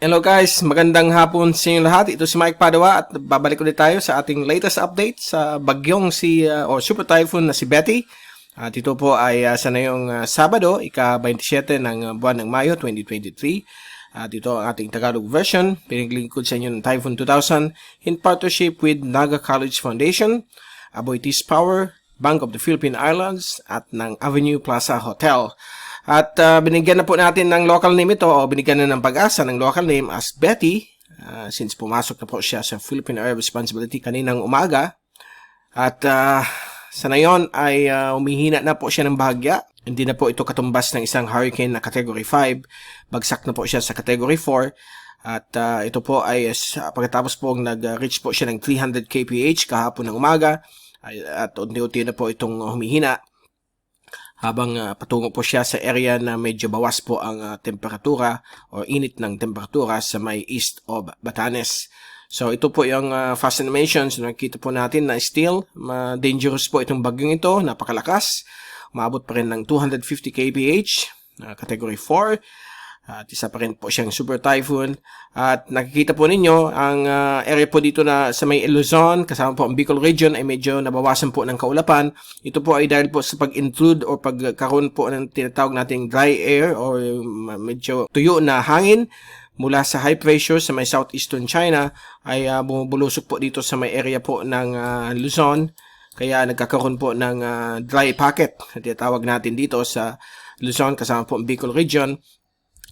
Hello guys, magandang hapon sa inyo lahat. Ito si Mike Padua at babalik ulit tayo sa ating latest update sa bagyong o Super Typhoon na si Betty. At ito po ay sa ngayong Sabado, ika-27 ng buwan ng Mayo 2023. At ito ang ating Tagalog version, pinaglingkod sa inyo ng Typhoon 2000 in partnership with Naga College Foundation, Aboitiz Power, Bank of the Philippine Islands at ng Avenue Plaza Hotel. At binigyan na po natin ng local name ito o binigyan na ng pag-asa ng local name as Betty since pumasok na po siya sa Philippine Area of Responsibility kaninang umaga. At sa ngayon ay umihina na po siya ng bahagya. Hindi na po ito katumbas ng isang hurricane na Category 5. Bagsak na po siya sa Category 4. At ito po ay pagkatapos po nag-reach po siya ng 300 kph kahapon ng umaga. At unti-unti na po itong humihina. Habang patungo po siya sa area na medyo bawas po ang temperatura o init ng temperatura sa may east of Batanes. So ito po yung fast animations. Nakikita po natin na still dangerous po itong bagyong ito. Napakalakas. Umabot pa rin ng 250 kph, category 4. At isa pa rin po siyang super typhoon. At nakikita po ninyo ang area po dito na sa may Luzon, kasama po ang Bicol region ay medyo nabawasan po ng kaulapan. Ito po ay dahil po sa pag-intrude o pagkaroon po ng tinatawag nating dry air o medyo tuyo na hangin mula sa high pressure sa may southeastern China ay bumubulusok po dito sa may area po ng Luzon. Kaya nagkakaroon po ng dry pocket na tinatawag natin dito sa Luzon kasama po ang Bicol region.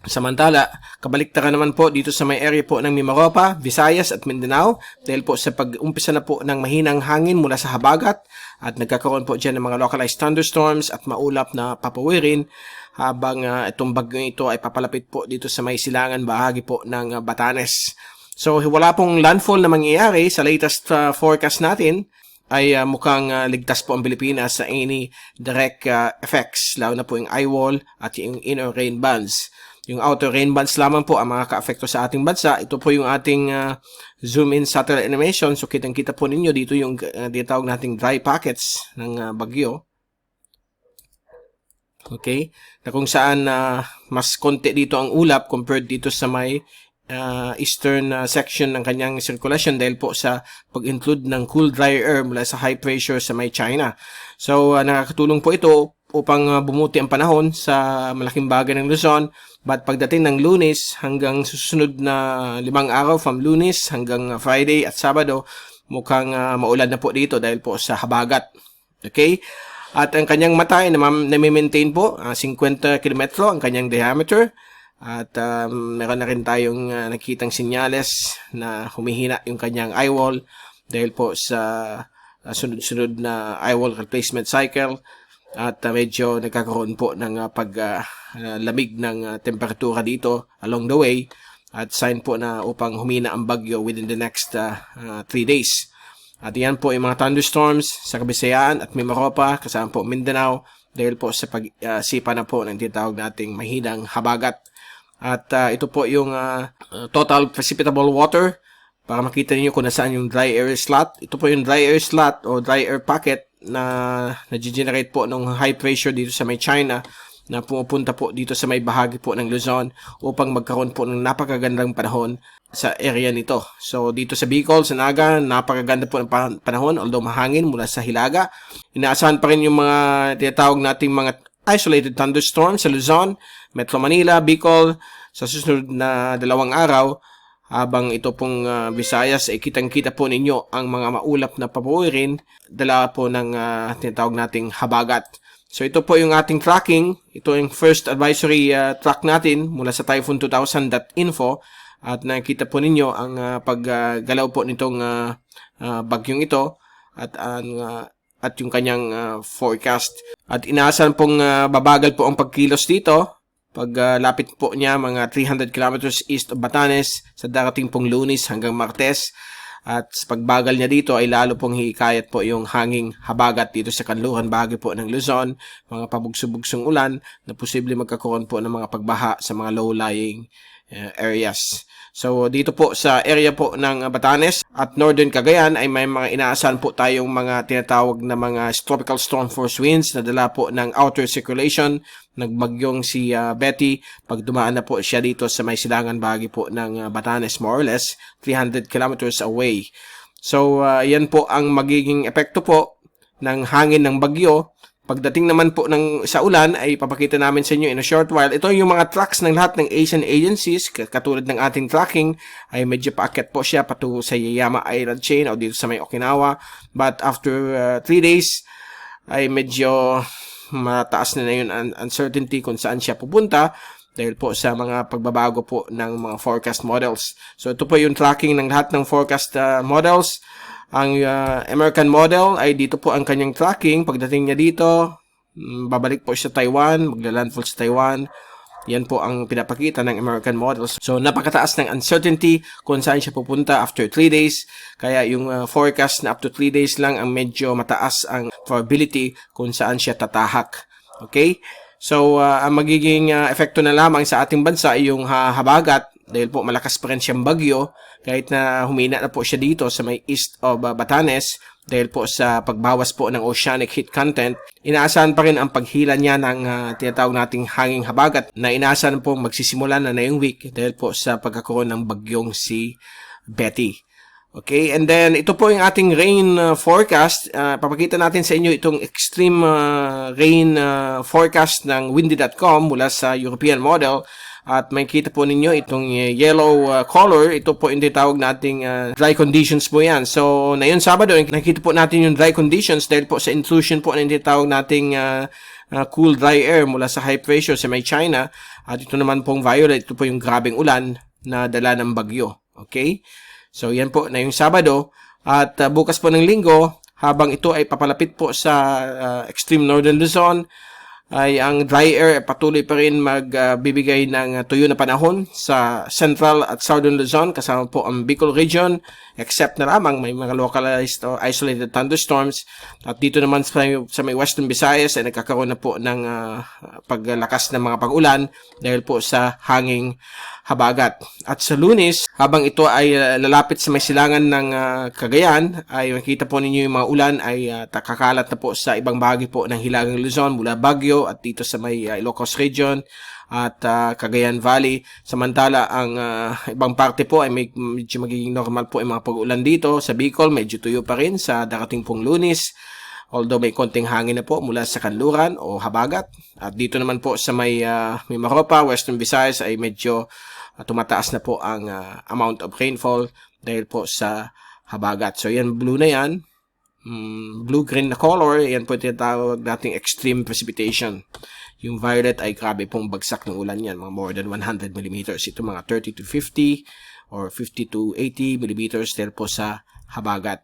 Samantala, kabaliktaran naman po dito sa may area po ng Mimaropa, Visayas at Mindanao dahil po sa pag-umpisa na po ng mahinang hangin mula sa habagat at nagkakaroon po dyan ng mga localized thunderstorms at maulap na papawirin habang itong bagyong ito ay papalapit po dito sa may silangan bahagi po ng Batanes. So wala pong landfall na mangyayari sa latest forecast natin ay mukhang ligtas po ang Pilipinas sa any direct effects, lalo na po yung eye wall at yung inner rain bands. Yung outer rain bands lamang po ang mga ka-apekto sa ating bansa. Ito po yung ating zoom in satellite animation. So kitang-kita po ninyo dito yung tinatawag nating dry pockets ng bagyo. Okay? Na kung saan mas konti dito ang ulap compared dito sa may eastern section ng kanyang circulation dahil po sa pag-include ng cool dry air mula sa high pressure sa may China. So nakakatulong po ito upang bumuti ang panahon sa malaking bagay ng Luzon. But pagdating ng Lunes hanggang susunod na 5 araw from Lunes hanggang Friday at Sabado, mukhang maulan na po dito dahil po sa habagat. Okay? At ang kanyang mata ay nami-maintain po 50 km ang kanyang diameter. At meron na rin tayong nakitang sinyales na humihina yung kanyang eye wall dahil po sa sunod-sunod na eye wall replacement cycle. At medyo nagkakaroon po ng paglamig ng temperatura dito along the way at sign po na upang humina ang bagyo within the next 3 days. At yan po yung mga thunderstorms sa Kabisayaan at Mimaropa kasama po Mindanao dahil po sa pagsipa na po ng tinatawag nating mahinang habagat. At ito po yung total precipitable water para makita niyo kung nasaan yung dry air slot. Ito po yung dry air slot o dry air pocket na nag-generate po ng high pressure dito sa may China na pumupunta po dito sa may bahagi po ng Luzon upang magkaroon po ng napakagandang panahon sa area nito. So dito sa Bicol, sa Naga, napakaganda po ng panahon although mahangin mula sa Hilaga. Inaasahan pa rin yung mga tinatawag nating mga isolated thunderstorms sa Luzon, Metro Manila, Bicol sa susunod na 2 araw. Habang ito pong Visayas ay kitang-kita po ninyo ang mga maulap na papawirin dala po ng tinatawag nating habagat. So ito po yung ating tracking. Ito yung first advisory track natin mula sa typhoon2000.info at nakita po ninyo ang paggalaw po nitong bagyong ito at yung kanyang forecast. At inaasahan pong babagal po ang pagkilos dito. Paglapit po niya mga 300 kilometers east of Batanes sa darating pong Lunes hanggang Martes. At sa pagbagal niya dito ay lalo pong hikayat po yung hanging habagat dito sa kanluran bahagi po ng Luzon, mga pabugso-bugsong ulan na posible magkakaroon po ng mga pagbaha sa mga low-lying areas. So dito po sa area po ng Batanes at Northern Cagayan ay may mga inaasahan po tayong mga tinatawag na mga tropical storm force winds na dala po ng outer circulation ng bagyong si Betty. Pag dumaan na po siya dito sa may silangan bahagi po ng Batanes, more or less 300 kilometers away. So yan po ang magiging epekto po ng hangin ng bagyo. Pagdating naman po sa ulan ay papakita namin sa inyo in a short while. Ito yung mga tracks ng lahat ng Asian agencies. Katulad ng ating tracking ay medyo paakyat po siya patungo sa Yayama Island Chain o dito sa may Okinawa. But after 3 days ay medyo mataas na yun ang uncertainty kung saan siya pupunta dahil po sa mga pagbabago po ng mga forecast models. So ito po yung tracking ng lahat ng forecast models. Ang American model ay dito po ang kanyang tracking. Pagdating niya dito, babalik po siya sa Taiwan, magla-landfall sa Taiwan. Yan po ang pinapakita ng American model. So napakataas ng uncertainty kung saan siya pupunta after 3 days. Kaya yung forecast na up to 3 days lang ang medyo mataas ang probability kung saan siya tatahak. Okay? So ang magiging epekto na lamang sa ating bansa ay yung habagat dahil po malakas pa rin siyang bagyo. Kahit na humina na po siya dito sa may east of Batanes dahil po sa pagbawas po ng oceanic heat content, inaasahan pa rin ang paghila niya ng tinatawag nating hanging habagat na inaasahan po magsisimula na ngayong week dahil po sa pagkakaroon ng bagyong si Betty. Okay, and then ito po yung ating rain forecast. Papakita natin sa inyo itong extreme rain forecast ng windy.com mula sa European model. At makikita po ninyo itong yellow color. Ito po yung tinatawag nating dry conditions po yan. So, na yun Sabado, nakikita po natin yung dry conditions dahil po sa intrusion po ng tinatawag nating cool dry air mula sa high pressure sa may China. At ito naman pong violet. Ito po yung grabing ulan na dala ng bagyo. Okay? So, yan po na yung Sabado. At bukas po ng Linggo, habang ito ay papalapit po sa extreme northern Luzon, ay ang dry air patuloy pa rin magbibigay ng tuyo na panahon sa central at southern Luzon kasama po ang Bicol region, except na lamang may mga localized or isolated thunderstorms. At dito naman sa may western Visayas ay nagkakaroon na po ng paglakas ng mga pag-ulan dahil po sa hanging habagat. At sa Lunes, habang ito ay lalapit sa may silangan ng Cagayan, ay makita po ninyo yung mga ulan ay kakalat na po sa ibang bahagi po ng Hilagang Luzon mula Baguio at dito sa may Ilocos region at Cagayan Valley. Samantala, ang ibang parte po ay medyo magiging normal po yung mga pag-ulan dito. Sa Bicol, medyo tuyo pa rin sa darating pong Lunes. Although may konting hangin na po mula sa kanluran o habagat. At dito naman po sa may Mimaropa, Western Visayas ay medyo tumataas na po ang amount of rainfall dahil po sa habagat. So yan, blue na yan. Blue-green na color, yan po tinatawag nating extreme precipitation. Yung violet ay grabe pong bagsak ng ulan yan, mga more than 100 millimeters. Ito mga 30 to 50 or 50 to 80 millimeters dahil po sa habagat.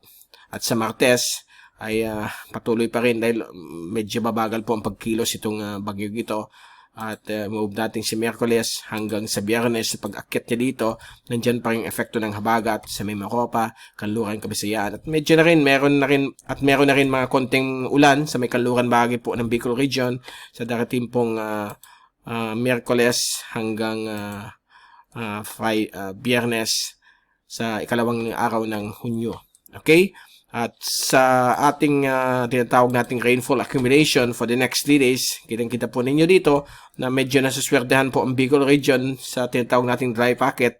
At sa Martes ay patuloy pa rin dahil medyo babagal po ang pagkilos itong bagyo ito. At move natin si Miyerkules hanggang sa Biyernes sa pag-akyat niya dito, nandyan pa rin efekto ng habagat sa Mimaropa, Kanluran, Kabisayaan. At medyo na rin, meron na rin mga konting ulan sa may Kanluran bahagi po ng Bicol region sa darating pong Miyerkules hanggang Biyernes sa ikalawang araw ng Hunyo. Okay? At sa ating tinatawag nating rainfall accumulation for the next 3 days, kitang-kita po ninyo dito na medyo nasuswertehan po ang Bicol region sa tinatawag nating dry pocket.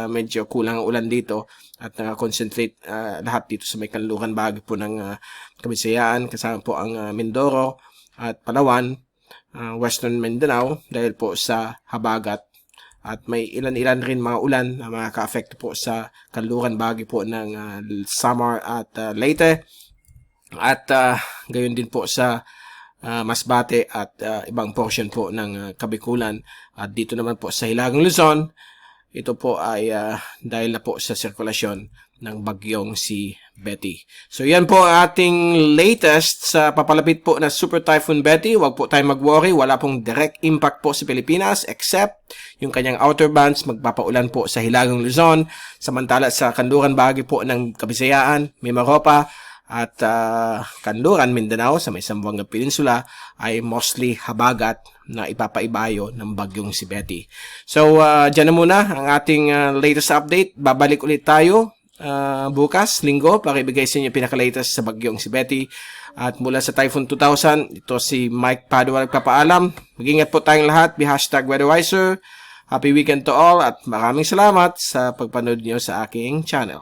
Medyo kulang ang ulan dito at concentrate lahat dito sa may kanluran bahagi po ng Kabisayaan, kasama po ang Mindoro at Palawan, Western Mindanao dahil po sa habagat. At may ilan-ilan rin mga ulan na makaka-affect po sa kanluran bahagi po ng Samar at Leyte. At gayon din po sa Masbate at ibang portion po ng Kabikulan. At dito naman po sa Hilagang Luzon, ito po ay dahil na po sa sirkulasyon ng bagyong si Betty. So yan po ang ating latest sa papalapit po na Super Typhoon Betty. Huwag po tayong mag-worry, wala pong direct impact po sa Pilipinas except yung kanyang outer bands magpapaulan po sa Hilagang Luzon, samantala sa kanluran bahagi po ng Kabisayaan, Mimaropa at Kanluran, Mindanao sa may Zamboanga Peninsula ay mostly habagat na ipapaibayo ng bagyong si Betty. So dyan na muna ang ating latest update. Babalik ulit tayo bukas, linggo, para ibigay sa inyo pinaka-latest sa bagyong si Betty. At mula sa Typhoon 2000, ito si Mike Padua nagpapaalam. Mag-ingat po tayong lahat. Be #WeatherWiser. Happy weekend to all at maraming salamat sa pagpanood niyo sa aking channel.